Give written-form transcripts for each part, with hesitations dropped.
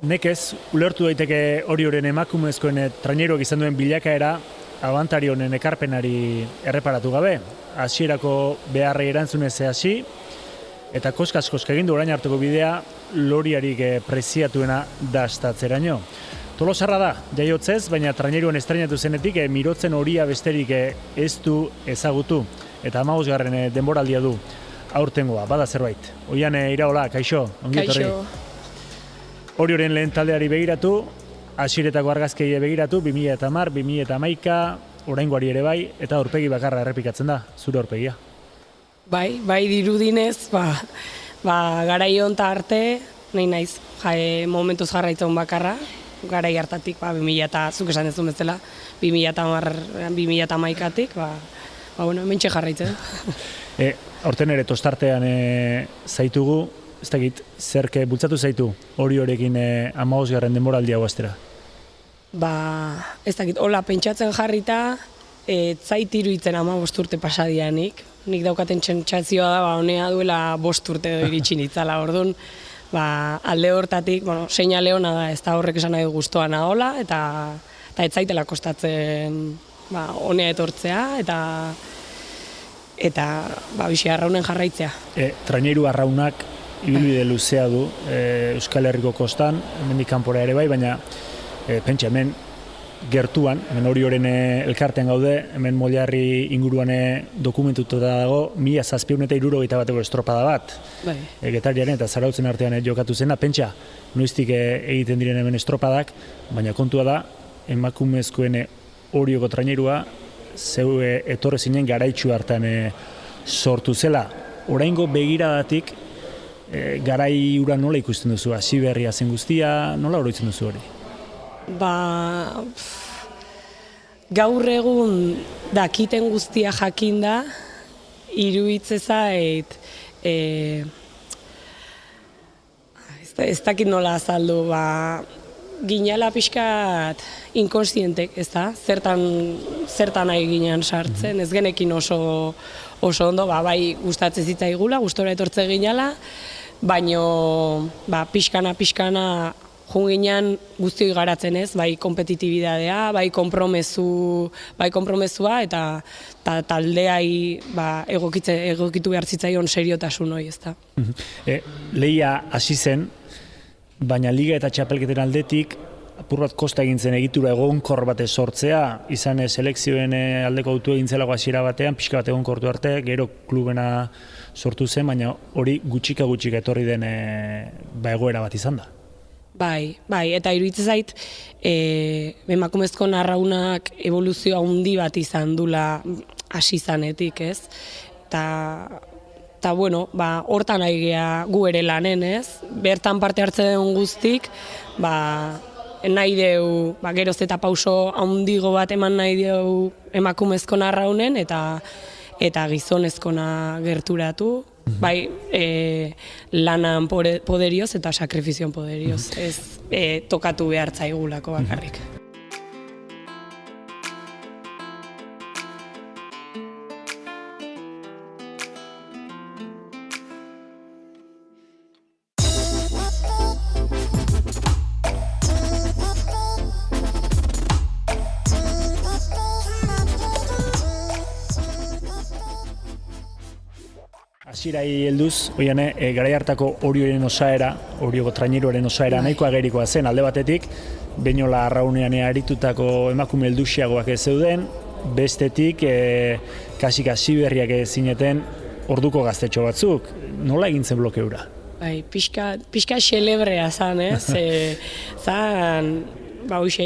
Nekez, ulertu daiteke Orioren emakumezkoen traineruak izan duen bilakaera abantari honen ekarpenari erreparatu gabe. Hasierako beharrei erantzunez hasi eta koska egin du orain arteko bidea loriarik preziatuena dastatzeraino. Tolosarra da, jaiotzez, baina traineruan estrainatu zenetik mirotzen horia besterik ez du ezagutu. Eta 15. denboraldia du aurtengoa, bada zerbait. Oian Iraola, kaixo, ongi etorri. Kaixo. Orioren lehen taldeari begiratu, hasieretako argazkiei begiratu, 2010, 2011, oraingoari ere bai, eta aurpegi bakarra errepikatzen da, zure aurpegia. Bai dirudinez, garai honta arte, nahi naiz, momentuz jarraitzen bakarra, garai hartatik, 2000 eta, zuk esan dezun bezala, 2011-tik, hementxe jarraitzen. Horten ere tostartean zaitugu, ez dakit, zerke bultzatu zaitu Oriorekin 15. denboraldia guaztera? Ez dakit, hola pentsatzen jarrita, zait iruditzen 15 urte pasadianik. Nik daukaten txentzazioa da, honea duela 5 urte iritsi nitzala, orduan, alde hortatik, seinale hona da, ez da horrek esan nahi guztua nagola, eta ez zaitela kostatzen honea etortzea, eta bizi arraunen jarraitzea. Traineru arraunak ibilbide luzea du Euskal Herriko kostan, hemendik kanpora ere bai, baina pentsa hemen gertuan, hemen Orioren elkartean gaude, hemen Mollarri inguruan dokumentututa dago 1761 bateko estropada bat. Getariaren eta Zarautzen artean jokatu zena, pentsa noiztik egiten diren hemen estropadak, baina kontua da, emakumezkoen Orioko trainerua zeu etorre zinen garaitxu hartan sortu zela. Oraingo begiradatik garai ura nola ikusten duzu, hasi berria zen guztia, nola oroitzen duzu hori? Gaur egun dakiten guztia jakinda, iruditze zait, ez dakit nola azaldu, ginala pixkat inkonstientek, ez da? Zertan nahi ginean sartzen, ez genekin oso ondo, bai gustatzen zitzaigula, gustora etortze ginala, baino pixkana junginan guztioi garatzen ez, bai kompetitibidadea, bai konpromesua eta taldeai egokitu behar zitzaion seriotasun hori, ez da. Lehia hasi zen, baina liga eta txapelketen aldetik apur bat kosta egin zen egitura egonkor bat sortzea, izan selekzioen aldeko autu egin zelago hasiera batean, pixka bat egonkortu arte, gero klubena sortu zen, baina hori gutxika etorri den egoera bat izan da. Bai, eta iruditzen zait, emakumezko arraunak evoluzioa handi bat izan dula hasi zanetik, ez? Eta hortan nahi gea gu ere lanen, ez? Bertan parte hartzen den guztik, nahi deu, geroz eta pauso handigo bat eman nahi deu emakumezko arraunen, eta gizonezkona gerturatu, bai lanan poderioz eta sakrifizion poderioz, ez tokatu behar zaigulako bakarrik. Hasirai helduz, garai hartako Orioren osaera, Orioko traineruaren osaera nahiko agerikoa zen, alde batetik, Beñola arraunean aritutako emakume helduxiagoak ez zeuden, bestetik kasika siberriak zineten orduko gaztetxo batzuk. Nola egin zen blokeura? Pixka xelebrea zan, ez? Zan,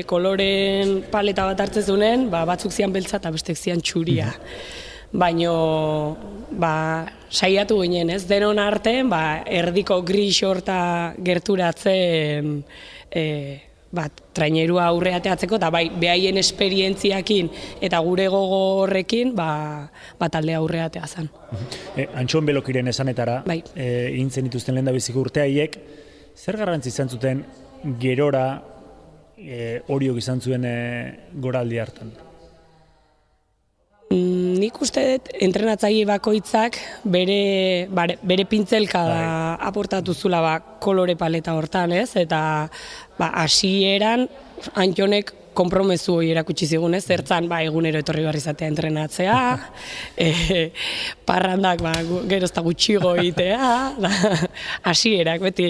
koloren paleta bat hartzen zuen, batzuk zian beltza eta bestek zian txuria. Baino, saiatu ginen, ez? Denon artean, erdiko gris horta gerturatzen trainerua aurreateatzeko, eta behaien esperientziakin eta gure gogo horrekin, taldea aurreatea zen. Antxon Belokiren esanetara, egin zen dituzten lehendabiziko urteaiek, zer garrantzi izan zuten gerora Oriok izan zuen goraldi hartan? nik uste dut entrenatzaile bakoitzak bere pintzelka aportatu zula kolore paleta hortan, ez? Eta hasieran Antxonek konpromezu hori erakutsi zigun, ez? Zertzan egunero etorri behar izatea entrenatzea, parrandak geroz eta gutxigo egitea, hasierak beti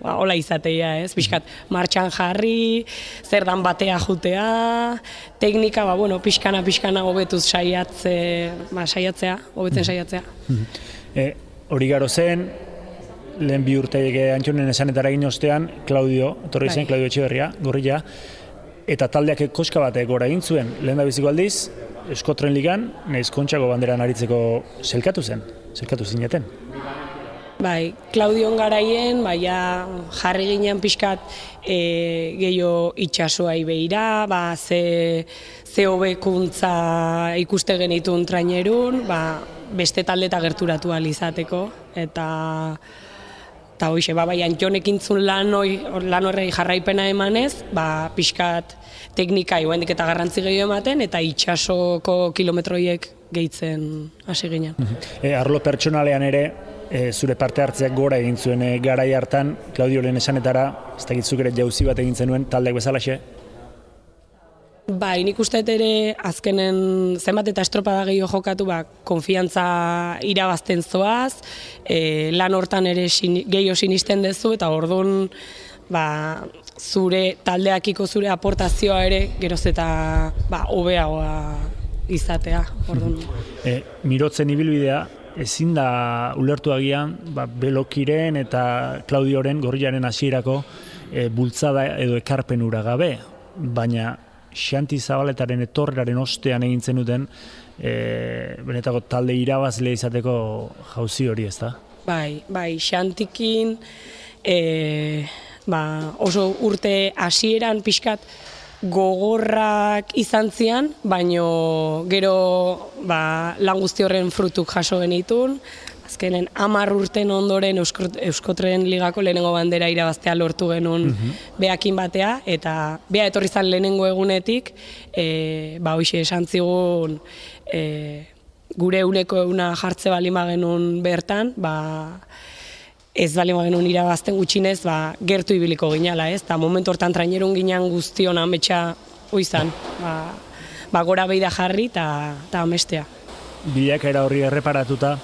hola izatea, ez? Pixkat martxan jarri, zer dan batea jutea, teknika, pixkana hobetuz hobetzen saiatzea. Hori garo zen, lehen 2 urteik Antxonen esanetara egin ostean, Claudio, etorri zen, Claudio Etxeberria, gorrilla, eta taldeak koska batek gora egin zuen, lehen da biziko aldiz, Euskotren Ligan, nahiz Kontxako banderan aritzeko zelkatu zineten. Claudion garaien, jarri ginen pixkat gehiago itxasoai behira, ze hobekuntza ikuste genitun trainerun, beste taldeta gerturatu alizateko, eta hoxe, Antxonek intzun lan horrei jarraipena emanez, pixkat teknika iguendik eta garrantzi gehiago ematen, eta itxasoko kilometroiek gehitzen hasi ginen. Arlo pertsonalean ere, zure parte hartzeak gora egin zuen garai hartan, Claudio lehen esanetara, ez dakitzuk ere jauzi bat egin zenuen, taldeak bezalaxe? Nik uste ere azkenen zenbat eta estropada gehiago jokatu, konfiantza irabazten zoaz, lan hortan ere gehiago sinisten dezu, eta orduan zure taldeakiko zure aportazioa ere geroz eta hobeagoa izatea. Mirotzen ibilbidea, ezin da ulertu agian, Belokiren eta Claudioren, gorriaren hasierako bultzada edo ekarpen hura gabe, baina Xanti Zabaletaren etorreraren ostean egin zenuten benetako talde irabazle izateko jauzi hori, ez da? Xantikin oso urte hasieran pixkat gogorrak izan zian, baino gero lan guzti horren frutuk jaso genitun. Azkenen 10 urten ondoren Euskotren Ligako lehenengo bandera irabaztea lortu genuen beakin batea, eta bea etorri zan lehenengo egunetik, hoxe esan zigun gure uneko eguna jartze bali magenun bertan, ez bali magenun irabazten gutxinez, gertu ibiliko ginala, ez? Eta momentu hortan trainerun ginen guztion ametsa oizan, gora behida jarri eta amestea. Bilakaera horri erreparatuta,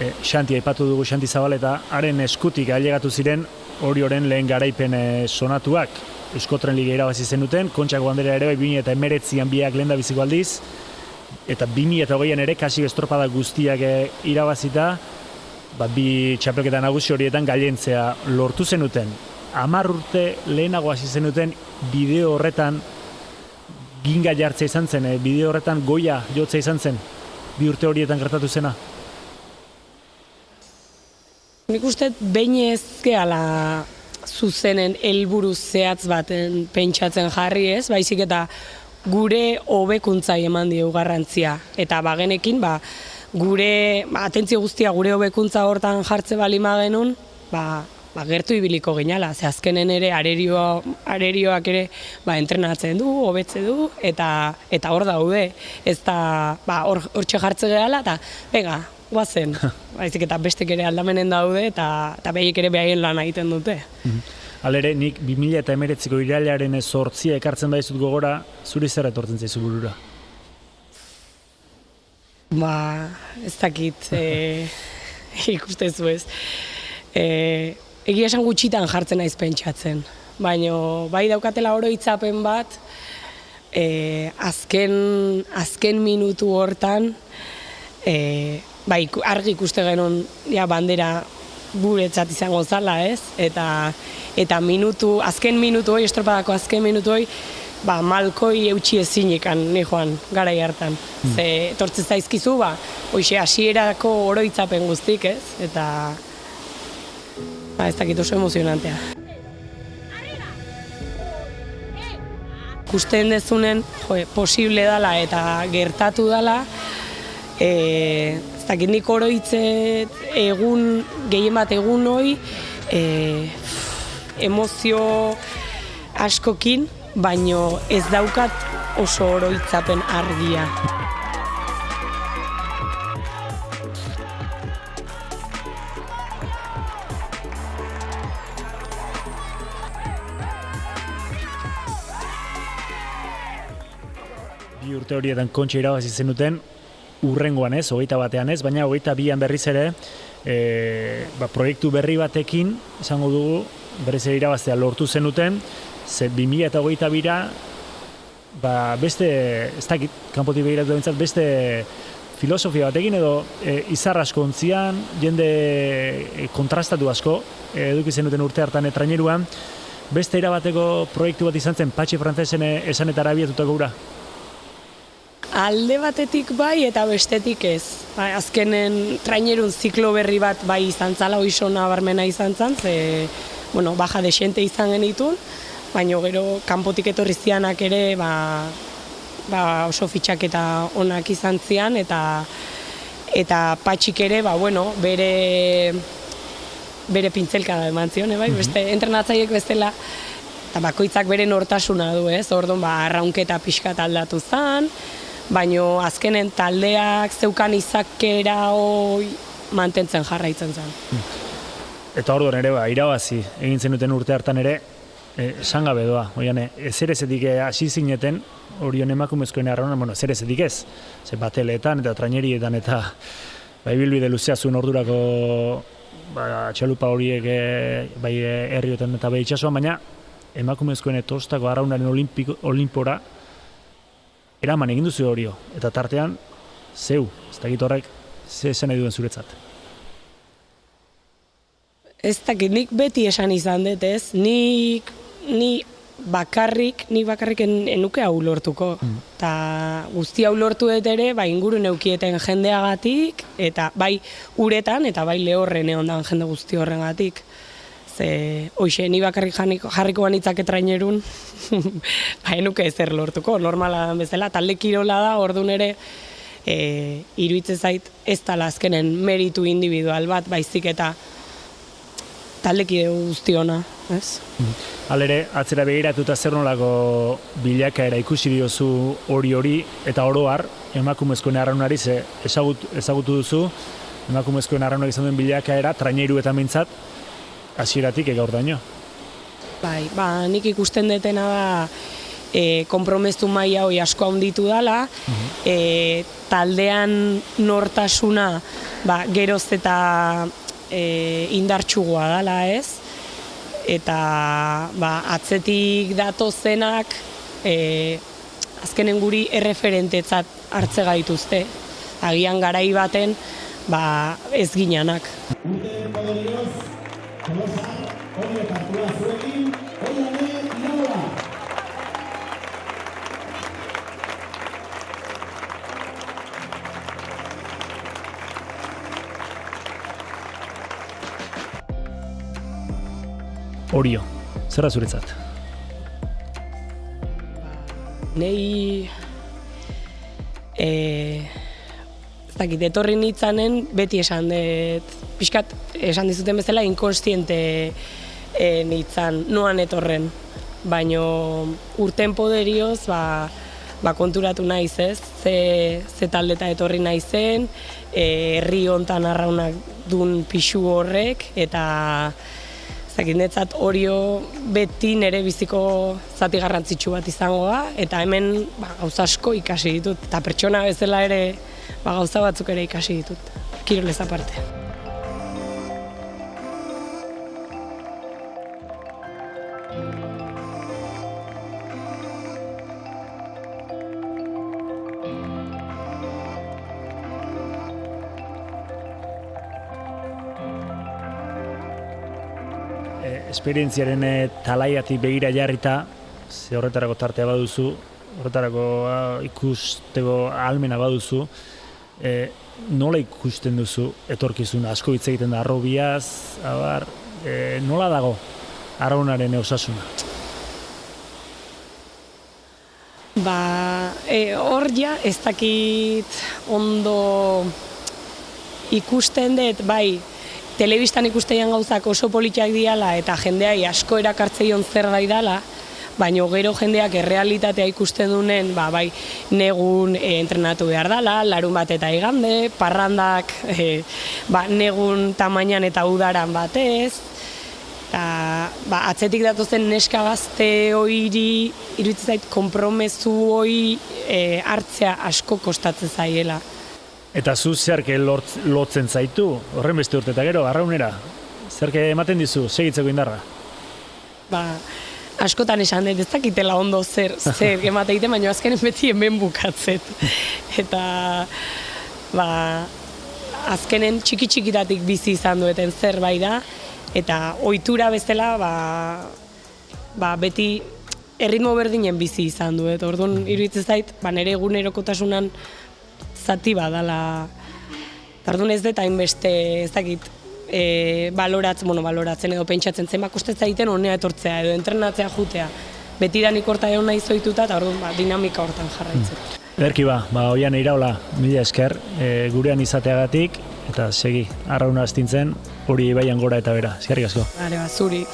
Xanti aipatu dugu, Xanti Zabaleta, haren eskutik ailegatu ziren Orioren lehen garaipen sonatuak. Euskotren Liga irabazi zenuten, Kontxako bandera ere 2019an biak lehen da biziko aldiz, eta 2020an ere kasi estropada guztiak irabazita, bi txapelketa nagusi horietan gailentzea lortu zenuten. 10 urte lehenago hasi zenuten bideo horretan ginga jartzea izan zen, bideo horretan goia jotzea izan zen, 2 urte horietan gertatu zena. Nik uste behin ezkeala zuzenen helburu zehatz baten pentsatzen jarri, ez? Baizik eta gure hobekuntzai eman diegu garrantzia. Eta bagenekin, gure atentzio guztia gure hobekuntza hortan jartze balima genuen, gertu ibiliko ginala. Ze azkenen ere arerioak ere entrenatzen du, hobetze du, eta hor daude. Ez da hortxe jartze gehala, eta venga, guazen. Baizik eta bestek ere aldamenen daude, eta behiek ere behaien lan egiten dute. Halere, nik 2019ko irailaren 8 ekartzen baizut gogora, zuri zer etortzen zaizu burura? Ez dakit, ikustezu ez. Egia esan gutxitan jartzen naiz pentsatzen. Baina bai daukatela oroitzapen bat, azken minutu hortan, argi ikuste genuen bandera guretzat izango zala, ez? Eta azken minutu hori, estropadako azken minutu hori, malkoi eutxi ezinikan nijoan garai hartan. Ze etortzen zaizkizu, hoxe hasierako oroitzapen guztik, ez? Eta ez dakit oso emozionantea. Ikusten dezunen posible dela eta gertatu dela, ez dakit nik oroitzet egun, gehien bat egun hoi, emozio askokin, baino ez daukat oso oroitzapen argia. Bi urte horietan Kontxa irabazi zenuten, urrengoan ez, 21ean ez, baina 22an berriz ere, proiektu berri batekin, esango dugu, berriz ere irabaztea lortu zenuten, ze 2022ra, beste, ez dakit, kanpotik begiratu bintzat, beste filosofia batekin edo izar asko ontzian, jende kontrastatu asko, eduki zenuten urte hartan traineruan, beste erabateko proiektu bat izan zen Patxi Frantzesen esanetara abiatutako ura? Alde batetik bai eta bestetik ez. Azkenen trainerun ziklo berri bat bai izan zala, oizo nabarmena izan zan, ze, baja desente izan genitun, baina gero kanpotik etorri zianak ere oso fitxaketa onak izan zian, eta Patxik ere, bere pintzelkada eman zion, beste entrenatzaiek bestela, eta bakoitzak bere nortasuna du, ez? Orduan, arraunketa pixkat aldatu zen, baina azkenen taldeak zeukan izakera mantentzen jarraitzen zen. Eta orduan ere, irabazi egin zenuten urte hartan ere, sangabe doa. Ezerezetik hasi zineten, horion emakumezkoen arraunan, ezerezetik ez. Ze bateleetan eta trainerietan eta ibilbide luzea zuen ordurako txalupa horiek bai herriotan eta bai itxasuan, baina emakumezkoen etostako arraunaren olimpora eraman egin duzu horio. Eta tartean, zeu, ez dakit horrek, ze esan nahi duen zuretzat. Ez dakit, nik beti esan izan dut, ez? Nik bakarrik enuke hau lortuko. Eta guzti hau lortu dut ere, inguru neukieten jendeagatik, eta bai uretan, eta bai lehorren egondan jende guzti horrengatik. Ze, hoxe, ni bakarrik jarriko banitzake trainerun, enuke ezer lortuko, normala bezala, talde kirola da, orduan ere, iruditzen zait ez dela azkenen meritu individual bat, baizik eta taldekide guztiona, ez? Halere, atzera begiratuta zer nolako bilakaera ikusi diozu hori eta oro har, emakumezkoen arraunari ezagutu duzu, emakumezkoen arraunari izan duen bilakaera, traineruetan mintzat, hasieratik gaur daño. Bai, nik ikusten detena da konpromestu maila hori asko handitu dela, taldean nortasuna geroz eta indartsugoa dela, ez? Eta atzetik datozenak azkenen guri erreferentetzat hartze gaituzte. Agian garai baten ez ginanak. Orio, zer da zuretzat? Nei ez dakit, etorri nitzanen beti esan dut, pixkat esan dizuten bezala inkonstiente nitzan, noan etorren. Baina urten poderioz konturatu naiz ez, ze taldeta etorri naizen, herri hontan arraunak dun pixu horrek, eta netzat Orio beti nire biziko zati garrantzitsu bat izango da, eta hemen gauza asko ikasi ditut, eta pertsona bezala ere gauza batzuk ere ikasi ditut, kirolez aparte. Esperientziaren talaiatik begira jarrita, ze horretarako tartea baduzu, horretarako ikusteko ahalmena baduzu, nola ikusten duzu etorkizuna? Asko hitz egiten da arrobiaz, nola dago arraunaren osasuna? Hor ja ez dakit ondo ikusten dut, telebistan ikustean gauzak oso politiak diala eta jendeai asko erakartzeion zerbait dela, baina gero jendeak errealitatea ikusten dunen, negun entrenatu behar dela, larun bat eta igande, parrandak negun tamainan eta udaran batez, eta atzetik datozen neska gazte hoiri, iruditzen zait, konpromezu hori hartzea asko kostatzen zaiela. Eta zu zerke lotzen zaitu, horren beste urte eta gero, arraunera, zerke ematen dizu, segitzeko indarra? Askotan esan dut, ez dakitela ondo zer ematen egiten, baina azkenen beti hemen bukatzet. Eta, azkenen txiki-txikitatik bizi izan dueten zerbait da, eta ohitura bezala, beti erritmo berdinen bizi izan duet. Orduan, iruditzen zait, nire egunerokotasunan zati badala. Orduan ez dut hainbeste, ez dakit, baloratzen edo pentsatzen zen kostatzen egiten honea etortzea edo entrenatzea jutea. Betidanik horta egon nahi zoituta eta orduan dinamika hortan jarraitzen. Ederki Oiane Iraola, mila esker, gurean izateagatik eta segi, arrauna astintzen hori ibaian gora eta bera. Eskerrik asko. Zuri.